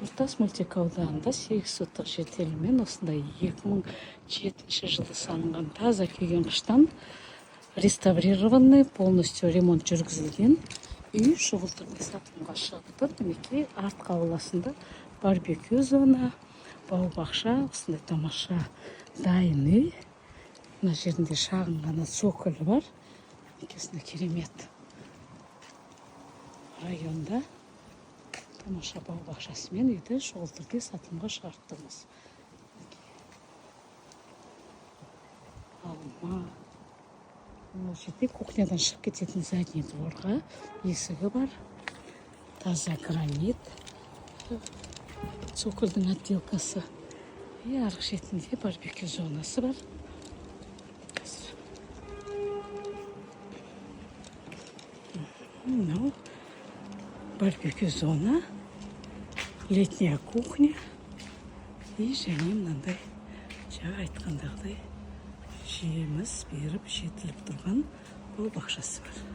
Құртас мөлтек-ауданында 8 сотық жер теліммен осындай 2007 жылы салынған таза күйген қыштан реставрированный, полностью ремонт жүргізілген үй шұғыл түрде сатылымға шығып тұр. Мінекей артқы ауласында барбекю зона, бау-бақша, осындай тамаша дайын үй. Мына жерінде шағын ғана цоколі бар. Осындай керемет районда тамаша бау-бақшасымен үйді шұғыл түрде сатылымға шығарттыңыз. Алма. Ол жерде кухнядан шығып кететін задний дворға есігі бар. Таза гранит. Цокольдің отделкасы. И арғы шетінде барбекю зонасы бар. Барбекю зона, летняя кухня и және мынандай жаңа айтқандағыдай жеміс беріп жетіліп тұрған бау-бақшасы бар.